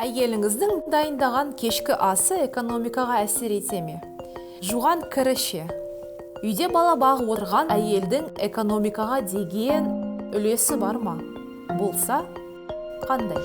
Әйеліңіздің дайындаған кешкі асы экономикаға әсер ете ме? Жуған кіріше. Үйде бала бағып отырған әйелдің экономикаға деген үлесі бар ма? Болса, қандай?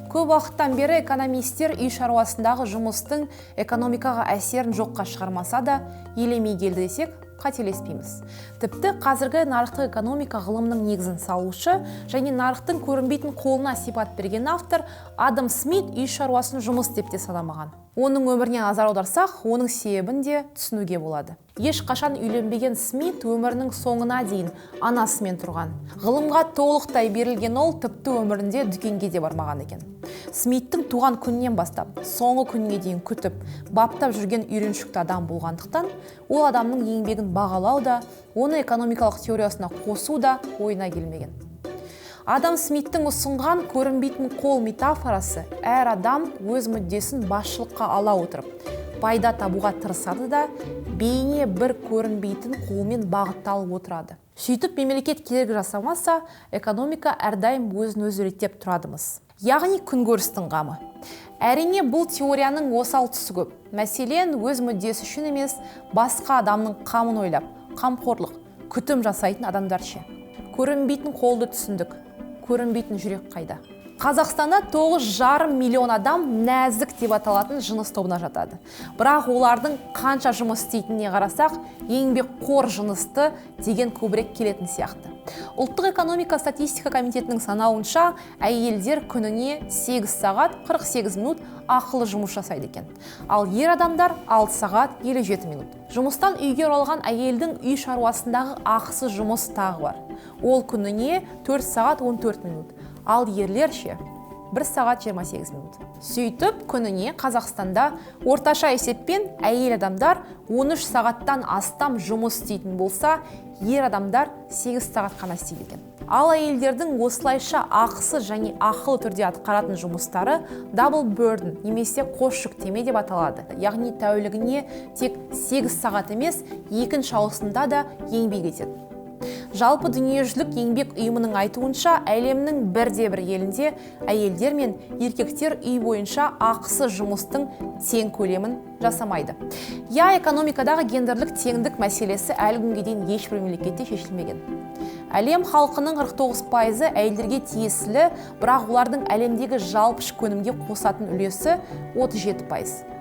Көп уақыттан бері экономистер үй шаруасындағы жұмыстың экономикаға әсерін жоққа шығармаса да, елемей келді десек, қателеспейміз. Тіпті қазіргі нарықтық экономика ғылымның негізін салушы және нарықтың көрінбейтін қолына сипат берген автор Адам Смит үй шаруасын жұмыс деп те санамаған. Оның өміріне назар аударсақ, оның себебін де түсінуге болады. Ешқашан үйленбеген Смит өмірінің соңына дейін анасымен тұрған. Ғылымға толықтай берілген ол тіпті өмірінде дүкенге де бармаған екен. Смиттің туған күннен бастап, соңғы күнге дейін күтіп, баптап жүрген үйреншікті адам болғандықтан, ол адамның еңбегін бағалау да, оны экономикалық теориясына қосу да ойына келмеген. Адам Смиттің ұсынған көрінбейтін қол метафорасы әр адам өз мүддесін басшылыққа ала отырып, пайда табуға тырысады да, бейне бір көрінбейтін қолмен бағытталып отырады. Сөйтіп мемлекет керегі жасамаса, экономика әрдайым өзін-өзі реттеп тұрадымыз. Яғни күнкөрістің қамы. Әрине бұл теорияның осал тұсы көп. Мәселен, өз мүддесі үшін емес, басқа адамның қамын ойлап, қамқорлық, күтім жасайтын адамдар ше. Көрінбейтін қолды түсіндік. Көрінбейтін жүрек қайда. Қазақстанда 9,5 миллион адам нәзік деп аталатын жыныс тобына жатады. Бірақ олардың қанша жұмыс істейтініне қарасақ, еңбекқор жынысты деген көбірек келетін сияқты. Ұлттық экономика статистика комитетінің санауынша, әйелдер күніне 8 сағат 48 минут ақылы жұмыс жасайды екен. Ал ер адамдар 6 сағат 57 минут. Жұмыстан үйге оралған әйелдің үй шаруасындағы ақысы жұмыс тағы бар. Ол күніне 4 сағат 14 минут. Ал ерлер ше 1 сағат 28 минут. Сөйтіп, күніне Қазақстанда орташа есеппен әйел адамдар 13 сағаттан астам жұмыс істейтін болса, ер адамдар 8 сағат қана істейді екен. Ал әйелдердің осылайша ақысы және ақылы түрде атқаратын жұмыстары double burden немесе қос жүктеме деп аталады. Яғни тәулігіне тек 8 сағат емес, екінші ауысымда да еңбек етеді. Жалпы дүниежүзілік еңбек ұйымының айтуынша, әлемнің бірде-бір елінде әйелдер мен еркектер үй бойынша ақысы жұмыстың тең көлемін жасамайды. Экономикадағы гендерлік теңдік мәселесі әлі күнге дейін ешбір мемлекетте шешілмеген. Әлем халқының 49% әйелдерге тиесілі, бірақ олардың әлемдегі жалпы ішкі өнімге қосатын үлесі 37%.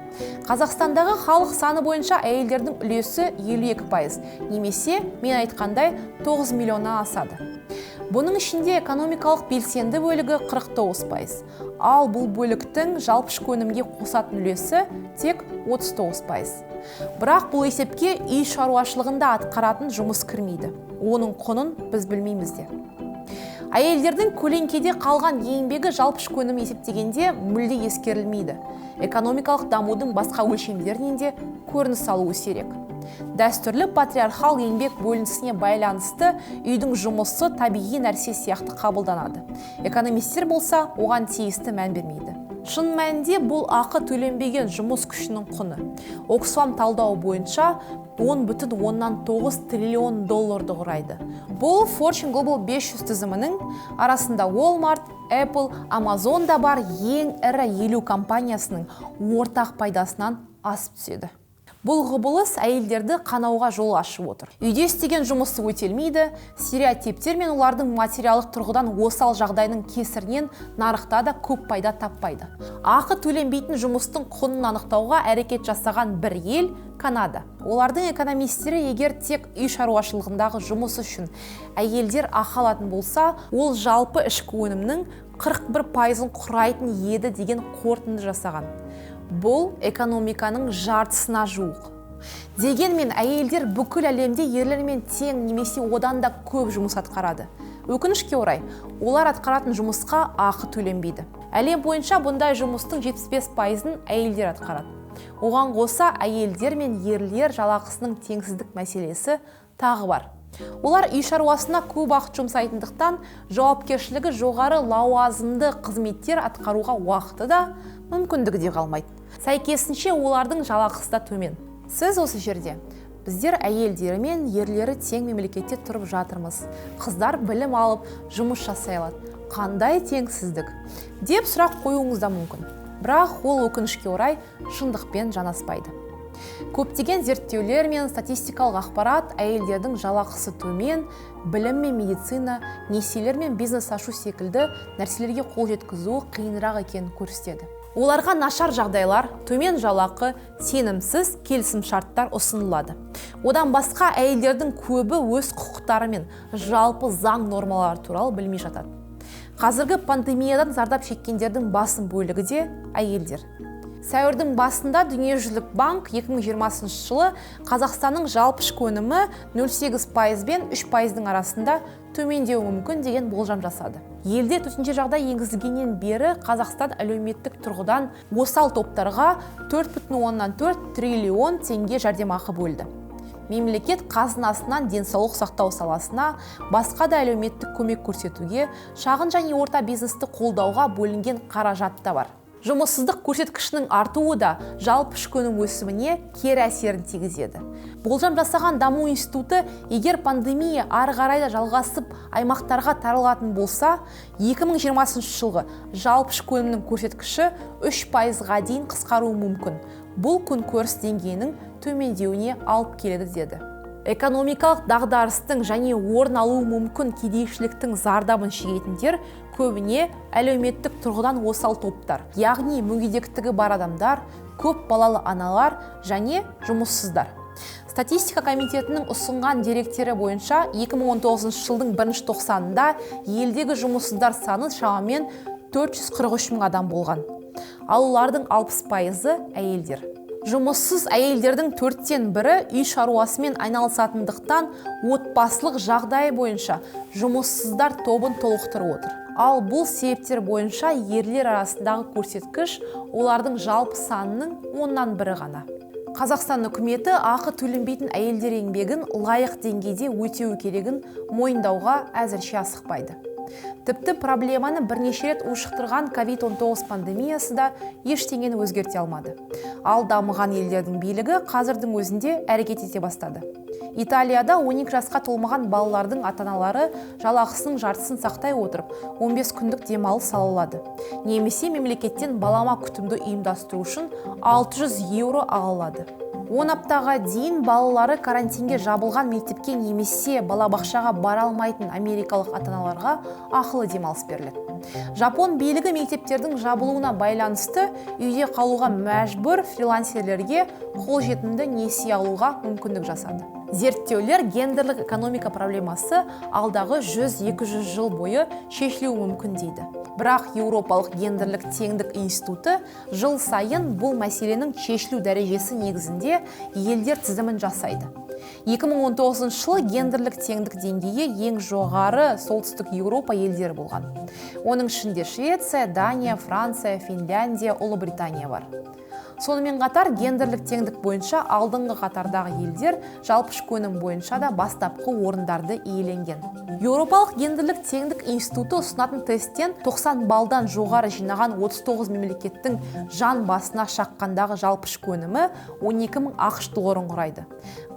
Қазақстандағы халық саны бойынша әйелдердің үлесі 52%, немесе мен айтқандай 9 миллионнан асады. Бұның ішінде экономикалық белсенді бөлігі 49%, ал бұл бөліктің жалпы ішкі өнімге қосатын үлесі тек 39%. Бірақ бұл есепке үй шаруашылығында атқаратын жұмыс кірмейді. Оның құнын біз білмейміз де. Әйелдердің көлеңкеде қалған еңбегі жалпы ішкі өнім есептегенде мүлде ескерілмейді. Экономикалық дамудың басқа өлшемдерінен де көрініс алуы сирек. Дәстүрлі патриархал еңбек бөлінісіне байланысты үйдің жұмысы табиғи нәрсе сияқты қабылданады. Экономистер болса, оған тиісті мән бермейді. Шын мәнінде бұл ақы төленбеген жұмыс күшінің құны. Оксфам талдауы бойынша 10,9 триллион долларды құрайды. Бұл Fortune Global 500 тізімінің арасында Walmart, Apple, Amazon да бар ең ірі 50 компаниясының ортақ пайдасынан асып түседі. Бұл құбылыс әйелдерді қанауға жол ашып отыр. Үйде істеген жұмысы өтелмейді, стереотиптер мен олардың материалдық тұрғыдан осал жағдайының кесірінен нарықта да көп пайда таппайды. Ақы төленбейтін жұмыстың құнын анықтауға әрекет жасаған бір ел Канада. Олардың экономистері егер тек үй шаруашылығындағы жұмыс үшін әйелдер ақы алатын болса, ол жалпы ішкі өнімнің 41%-ын құрайтын еді деген қорытынды жасаған. Бұл экономиканың жартысына жуық. Дегенмен әйелдер бүкіл әлемде ерлермен тең немесе одан да көп жұмыс атқарады. Өкінішке орай, олар атқаратын жұмысқа ақы төленбейді. Әлем бойынша бұндай жұмыстың 75%-ын әйелдер атқарады. Оған қоса әйелдер мен ерлер жалақысының теңсіздік мәселесі тағы бар. Олар үй шаруасына көп уақыт жұмсайтындықтан жауапкершілігі жоғары лауазымды қызметтер атқаруға уақыты да, мүмкіндігі де қалмайды. Сәйкесінше олардың жалақысы да төмен. Сіз осы жерде Біздер әйелдері мен ерлері тең мемлекетте тұрып жатырмыз. Қыздар білім алып, жұмыс жасай алады. Қандай теңсіздік? Деп сұрақ қоюыңыз да мүмкін. Бірақ ол өкінішке орай шындықпен жанаспайды. Көптеген зерттеулер мен статистикалық ақпарат әйелдердің жалақысы төмен, білім мен медицина, несиелер мен бизнес ашу секілді нәрселерге қол жеткізуі қиынырақ екенін көрсетеді. Оларға нашар жағдайлар, төмен жалақы, сенімсіз келісімшарттар ұсынылады. Одан басқа әйелдердің көбі өз құқықтары мен жалпы заң нормалары туралы білмей жатады. Қазіргі пандемиядан зардап шеккендердің басым бөлігі де әйелдер. Сәуірдің басында Дүниежүзілік банк 2020 жылы Қазақстанның жалпы ішкі өнімі 0,8% бен 3%-ның арасында төмендеуі мүмкін деген болжам жасады. Елде төтенше жағдай енгізілгеннен бері Қазақстан әлеуметтік тұрғыдан осал топтарға 4,4 триллион теңге жәрдемақы бөлді. Мемлекет қазынасынан денсаулық сақтау саласына, басқа да әлеуметтік көмек көрсетуге, шағын және орта бизнесті қолдауға бөлінген қаражат та бар. Жұмыссыздық көрсеткішінің артуы да жалпы ішкі өнім өсіміне кері әсерін тигізеді. Болжам жасаған даму институты, егер пандемия ары қарай да жалғасып аймақтарға таралатын болса, 2020 жылғы жалпы ішкі өнімнің көрсеткіші 3%-ға дейін қысқаруы мүмкін. Бұл күнкөріс деңгейінің төмендеуіне алып келеді деді. Экономикалық дағдарыстың және орын алуы мүмкін кедейшіліктің зардабын шегетіндер көбіне әлеуметтік тұрғыдан осал топтар, яғни мүгедектігі бар адамдар, көп балалы аналар және жұмыссыздар. Статистика комитетінің ұсынған деректері бойынша 2019 жылдың 1 тоқсанында елдегі жұмыссыздар саны шамамен 443 мың адам болған. Ал олардың 60%-ы әйелдер. Жұмыссыз әйелдердің 4-тен бірі үй шаруасымен айналысатындықтан отбасылық жағдай бойынша жұмыссыздар тобын толықтырып отыр. Ал бұл себептер бойынша ерлер арасындағы көрсеткіш олардың жалпы санының 1/10 ғана. Қазақстан үкіметі ақы төленбейтін әйелдер еңбегін лайық деңгейде өтеуі керегін мойындауға әзірше асықпайды. Тіпті проблеманы бірнеше рет ушықтырған COVID-19 пандемиясы да ештеңені өзгерте алмады. Ал дамыған елдердің билігі қазірдің өзінде әрекет ете бастады. Италияда 12 жасқа толмаған балалардың ата-аналары жалақысының жартысын сақтай отырып, 15 күндік демалыс ала алады. Немесе мемлекеттен балама күтімді ұйымдастыру үшін 600 евро ала алады. 10 аптаға дейін балалары карантинге жабылған мектепке немесе балабақшаға бара алмайтын америкалық ата-аналарға ақылы демалыс беріледі. Жапон билігі мектептердің жабылуына байланысты үйде қалуға мәжбүр фрилансерлерге қолжетімді несие алуға мүмкіндік жасады. Зерттеулер гендерлік экономика проблемасы алдағы 100-200 жыл бойы шешілуі мүмкін дейді. Бірақ Еуропалық гендерлік теңдік институты жыл сайын бұл мәселенің шешілу дәрежесі негізінде елдер тізімін жасайды. 2019 жылы гендерлік теңдік деңгейі ең жоғары солтүстік Еуропа елдері болған. Оның ішінде Швеция, Дания, Франция, Финляндия, Ұлыбритания бар. Сонымен қатар гендерлік теңдік бойынша алдыңғы қатардағы елдер жалпы ішкі өнім бойынша да бастапқы орындарды иеленген. Еуропалық гендерлік теңдік институты ұсынатын тесттен 90 балдан жоғары жинаған 39 мемлекеттің жан басына шаққандағы жалпы ішкі өнімі 12 мың ақш долларын құрайды.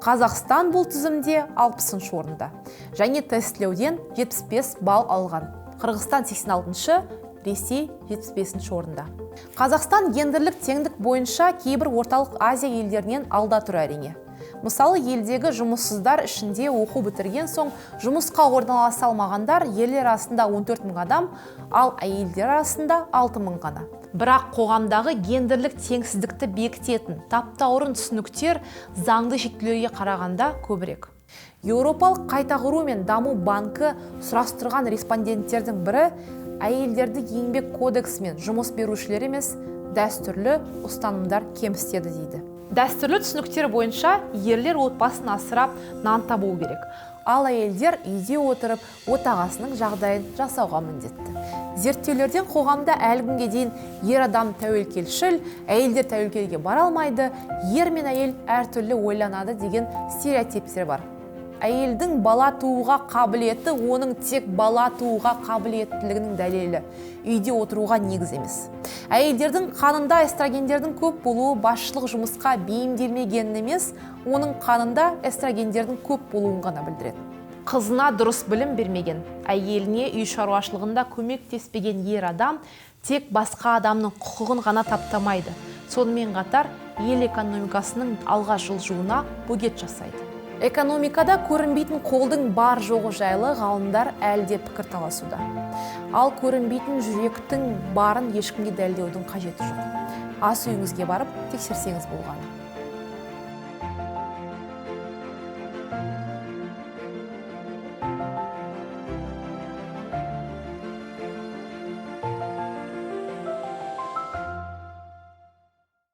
Қазақстан бұл тізімде 60-шы орында және тестілеуден 75 балл алған. Қырғызстан 86-шы, Ресей 75-ші орында. Қазақстан гендерлік теңдік бойынша кейбір орталық Азия елдерінен алда тұр әрине. Мысалы, елдегі жұмыссыздар ішінде оқу бітірген соң жұмысқа орналаса алмағандар ерлер арасында 14 мың адам, ал әйелдер арасында 6 мың ғана. Бірақ қоғамдағы гендерлік теңсіздікті бекітетін таптаурын түсініктер заңды шектеулерге қарағанда көбірек. Еуропалық қайта құру мен даму банкі сұрастырған респонденттердің бірі әйелдерді еңбек кодексімен жұмыс берушілер емес, дәстүрлі ұстанымдар кемсітеді дейді. Дәстүрлі түсініктер бойынша ерлер отбасын асырап, нан табу керек. Ал әйелдер үйде отырып, отағасының жағдайын жасауға міндетті. Зерттеулерден қоғамда әлі күнге дейін ер адам тәуекелшіл, әйелдер тәуекелге бара алмайды, ер мен әйел әртүрлі ойланады деген стереотиптер бар. Әйелдің бала тууға қабілеті оның тек бала тууға қабілеттілігінің дәлелі, үйде отыруға негіз емес. Әйелдердің қанында эстрогендердің көп болуы басшылық жұмысқа бейімделмегенін емес, оның қанында эстрогендердің көп болуын ғана білдіреді. Қызына дұрыс білім бермеген, әйеліне үй шаруашылығында көмектеспеген ер адам тек басқа адамның құқығын ғана таптамайды. Сонымен қатар, ел экономикасының алға жылжуына бөгет жасайды. Экономикада көрінбейтін қолдың бар жоғы жайлы ғалымдар әлде пікір таласуда. Ал көрінбейтін жүректің барын ешкімге дәлелдеудің қажеті жоқ. Ас үйіңізге барып тексерсеңіз болғаны.